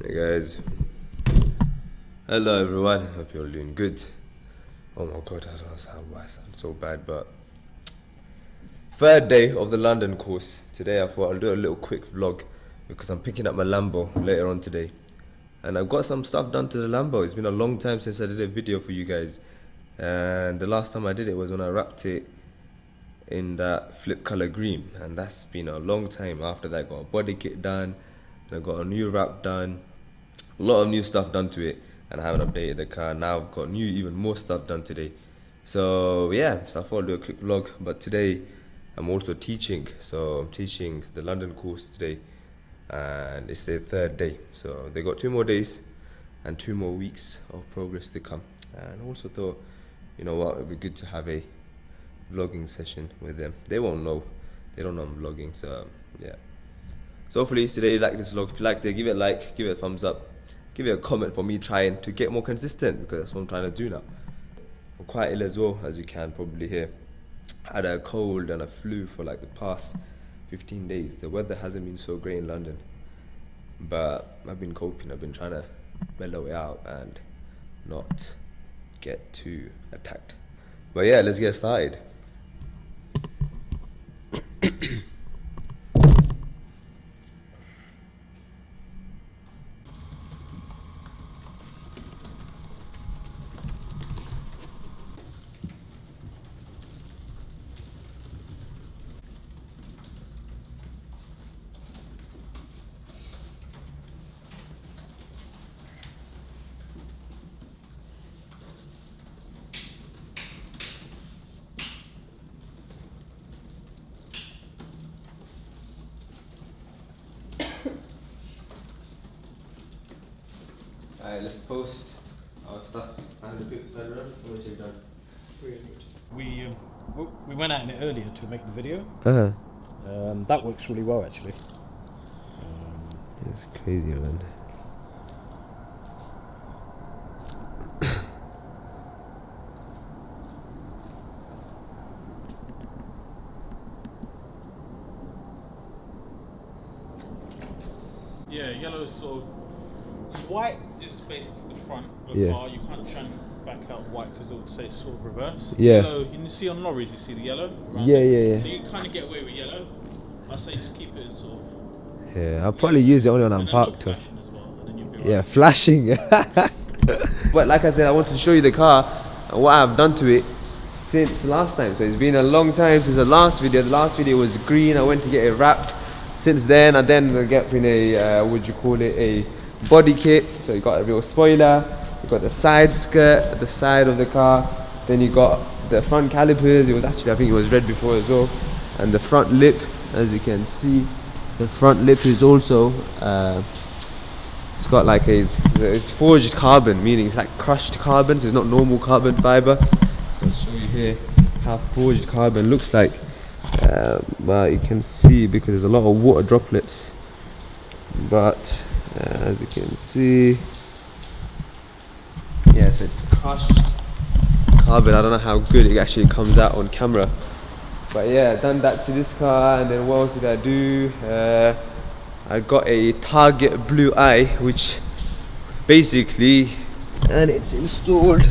Hey guys, hello everyone, hope you're all doing good. Oh my god, I don't know why I sound so bad, but third day of the London course. Today I thought I'll do a little quick vlog because I'm picking up my Lambo later on today. And I've got some stuff done to the Lambo. It's been a long time since I did a video for you guys. And the last time I did it was when I wrapped it in that flip color green. And that's been a long time. After that I got a body kit done. And I got a new wrap done. A lot of new stuff done to it. And I haven't updated the car. Now I've got even more stuff done today. So yeah, so I thought I'd do a quick vlog. But today I'm also teaching. So I'm teaching the London course today. And it's their third day, so they got 2 more days and 2 more weeks of progress to come. And I also thought, you know what, it'd be good to have a vlogging session with them. They won't know, they don't know I'm vlogging, so yeah. So hopefully today you like this vlog. If you liked it, give it a like, give it a thumbs up, give it a comment for me trying to get more consistent, because that's what I'm trying to do now. I'm quite ill as well, as you can probably hear. I had a cold and a flu for like the past 15 days. The weather hasn't been so great in London, but I've been coping. I've been trying to mellow it out and not get too attacked. But yeah, let's get started. Alright, let's post our stuff. How much have you done? 300. We went out in it earlier to make the video. Uh-huh. That works really well actually. It's crazy, man. Yeah, yellow is sort of. White is basically the front of the car. You can't try and back out white because it would say sort of reverse. Yeah. Yellow, you see on lorries, you see the yellow? Yeah. So you kind of get away with yellow. I say just keep it as sort of. Yeah, I'll probably use it only when I'm parked. Flashing as well, and then you'll be Yeah, right. flashing. But like I said, I wanted to show you the car and what I've done to it since last time. So it's been a long time since the last video. The last video was green. I went to get it wrapped. Since then, I then get in a a body kit. So you got a real spoiler, you got the side skirt at the side of the car, then you got the front calipers. It was actually, I think it was red before as well, and the front lip, as you can see, the front lip is also it's got like it's forged carbon, meaning it's like crushed carbon, so it's not normal carbon fiber. So I'll show you here how forged carbon looks like. But you can see, because there's a lot of water droplets, but as you can see, yeah, so it's crushed carbon. I don't know how good it actually comes out on camera, but yeah, done that to this car. And then what else did I do? I got a Target Blue Eye, which basically, and it's installed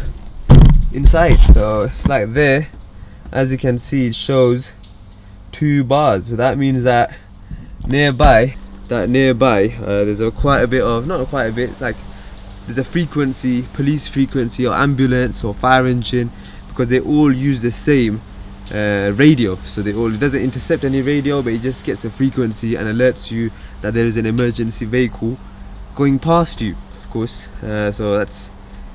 inside, so it's like there. As you can see, it shows 2 bars, so that means that nearby there's quite a bit of, not quite a bit, it's like there's a frequency, police frequency or ambulance or fire engine, because they all use the same radio. So it doesn't intercept any radio, but it just gets a frequency and alerts you that there is an emergency vehicle going past you, of course. So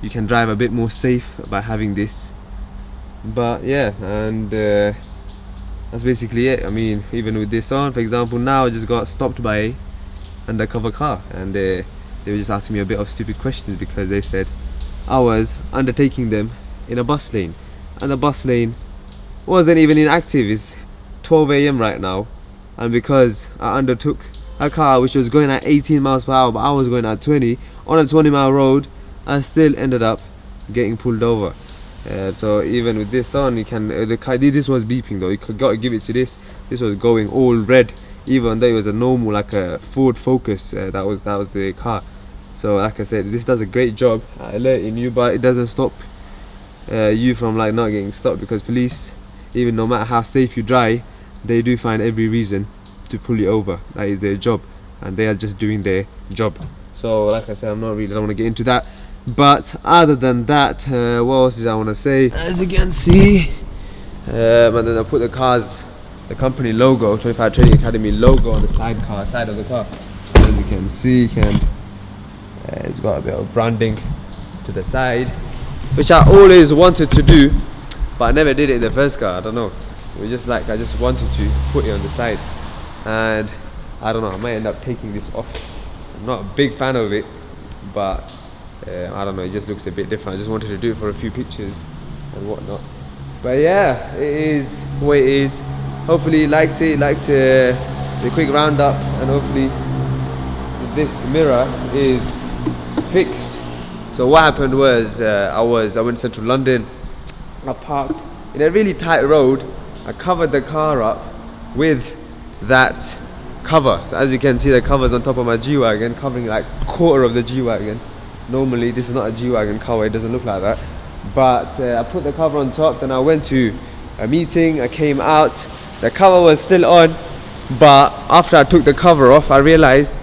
you can drive a bit more safe by having this. But yeah, and that's basically it. I mean, even with this on, for example, now I just got stopped by an undercover car, and they were just asking me a bit of stupid questions because they said I was undertaking them in a bus lane, and the bus lane wasn't even inactive. It's 12 AM right now, and because I undertook a car which was going at 18 miles per hour, but I was going at 20 on a 20-mile road, I still ended up getting pulled over. So even with this on, you can this was beeping though. You got to give it to this. This was going all red, even though it was a normal, like a Ford Focus. That was the car. So like I said, this does a great job at alerting you, but it doesn't stop you from like not getting stopped, because police, even no matter how safe you drive, they do find every reason to pull you over. That is their job, and they are just doing their job. So like I said, I don't want to get into that. But other than that, what else did I want to say? As you can see, and then I put the company logo, 25 Trading Academy logo, on the side of the car. As you can see, it's got a bit of branding to the side, which I always wanted to do, but I never did it in the first car. I don't know. It was just like I just wanted to put it on the side, and I don't know. I might end up taking this off. I'm not a big fan of it, but I don't know. It just looks a bit different. I just wanted to do it for a few pictures and whatnot. But yeah, it is what it is. Hopefully you liked it. The quick roundup, and hopefully this mirror is fixed. So what happened was I went to central London. I parked in a really tight road. I covered the car up with that cover. So as you can see, the cover's on top of my G-Wagon, covering like a quarter of the G-Wagon. Normally this is not a G-Wagon cover, it doesn't look like that. But I put the cover on top, then I went to a meeting, I came out, the cover was still on, but after I took the cover off, I realized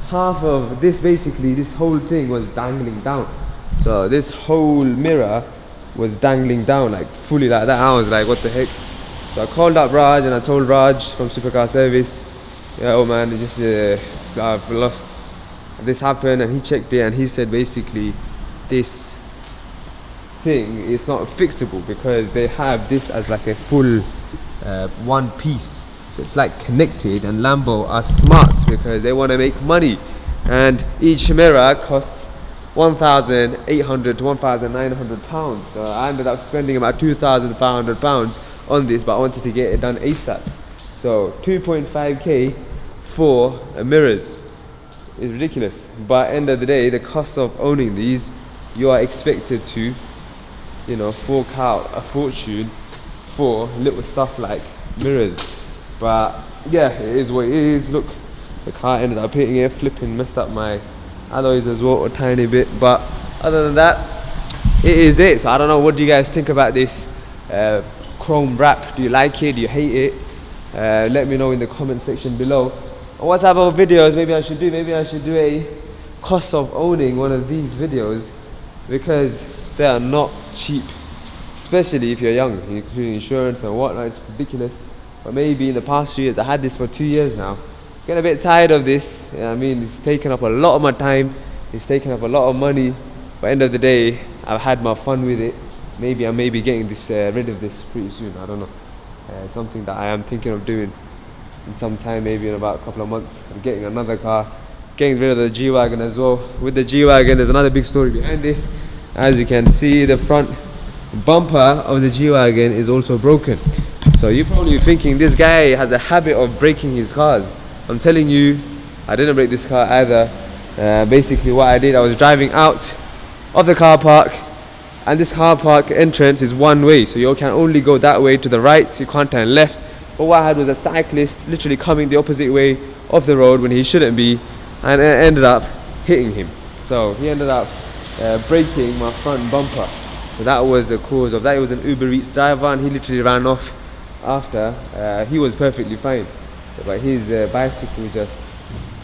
half of this, basically this whole thing was dangling down. So this whole mirror was dangling down, like fully like that. I was like, what the heck? So I called up Raj, and I told Raj from Supercar Service, yeah, oh man, I've lost, this happened, and he checked it, and he said basically this thing is not fixable, because they have this as like a full one piece, so it's like connected, and Lambo are smart because they want to make money, and each mirror costs 1,800 to 1,900 pounds. So I ended up spending about 2,500 pounds on this, but I wanted to get it done ASAP. So 2.5k for mirrors is ridiculous, but end of the day, the cost of owning these, you are expected to, you know, fork out a fortune for little stuff like mirrors. But yeah, it is what it is. Look, the car ended up hitting it, flipping, messed up my alloys as well a tiny bit, but other than that, it is it. So I don't know, what do you guys think about this chrome wrap? Do you like it? Do you hate it? Let me know in the comment section below. And what type of videos maybe I should do? Maybe I should do a cost of owning one of these videos, because they are not cheap, especially if you're young, including insurance and whatnot. It's ridiculous. But maybe in the past 2 years, I had this for 2 years now. Getting a bit tired of this. I mean, it's taken up a lot of my time, it's taken up a lot of money, but end of the day, I've had my fun with it. Maybe I may be getting this rid of this pretty soon. I don't know. Something that I am thinking of doing in some time, maybe in about a couple of months. I'm getting another car, getting rid of the G-Wagon as well. With the G-Wagon, there's another big story behind this. As you can see, the front bumper of the G-Wagon is also broken. So you're probably thinking this guy has a habit of breaking his cars. I'm telling you, I didn't break this car either. Basically what I did, I was driving out of the car park, and this car park entrance is one way, so you can only go that way to the right, you can't turn left. But what I had was a cyclist literally coming the opposite way of the road when he shouldn't be, and it ended up hitting him. So he ended up breaking my front bumper. So that was the cause of that. It was an Uber Eats driver, and he literally ran off after. He was perfectly fine, but his bicycle just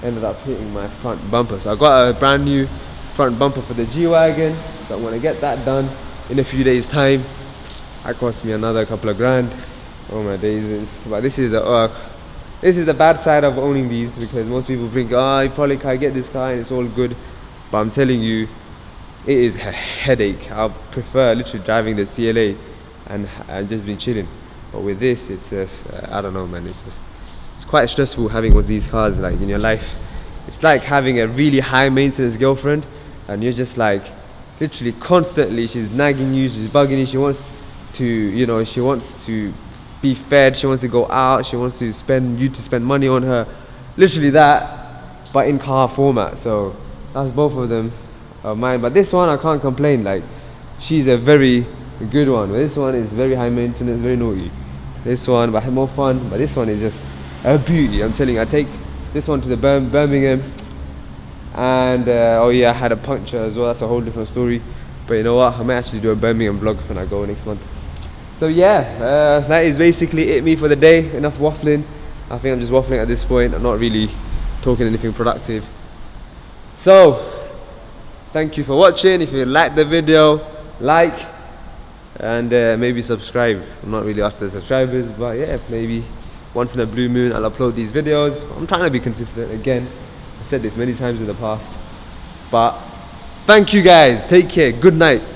ended up hitting my front bumper. So I got a brand new front bumper for the G-Wagon, so I'm gonna get that done in a few days time. That cost me another couple of grand. Oh my days. But this is the bad side of owning these, because most people think, oh, you probably can't get this car and it's all good, but I'm telling you, it is a headache. I prefer literally driving the CLA and just be chilling. But with this, it's just I don't know, man, it's quite stressful having one of these cars like in your life. It's like having a really high maintenance girlfriend, and you're just like literally constantly, she's nagging you, she's bugging you, she wants to, you know, she wants to be fed, she wants to go out, she wants to spend money on her, literally that, but in car format. So that's both of them of mine. But this one I can't complain, like she's a very good one. This one is very high maintenance, very naughty. This one but more fun, but this one is just a beauty. I'm telling you, I take this one to the Birmingham, And oh yeah, I had a puncture as well. That's a whole different story. But you know what? I might actually do a Birmingham vlog when I go next month. So yeah, that is basically it me for the day. Enough waffling. I think I'm just waffling at this point. I'm not really talking anything productive. So thank you for watching. If you liked the video, like and maybe subscribe. I'm not really after the subscribers, but yeah, maybe once in a blue moon I'll upload these videos. I'm trying to be consistent again. I said this many times in the past, but thank you guys. Take care. Good night.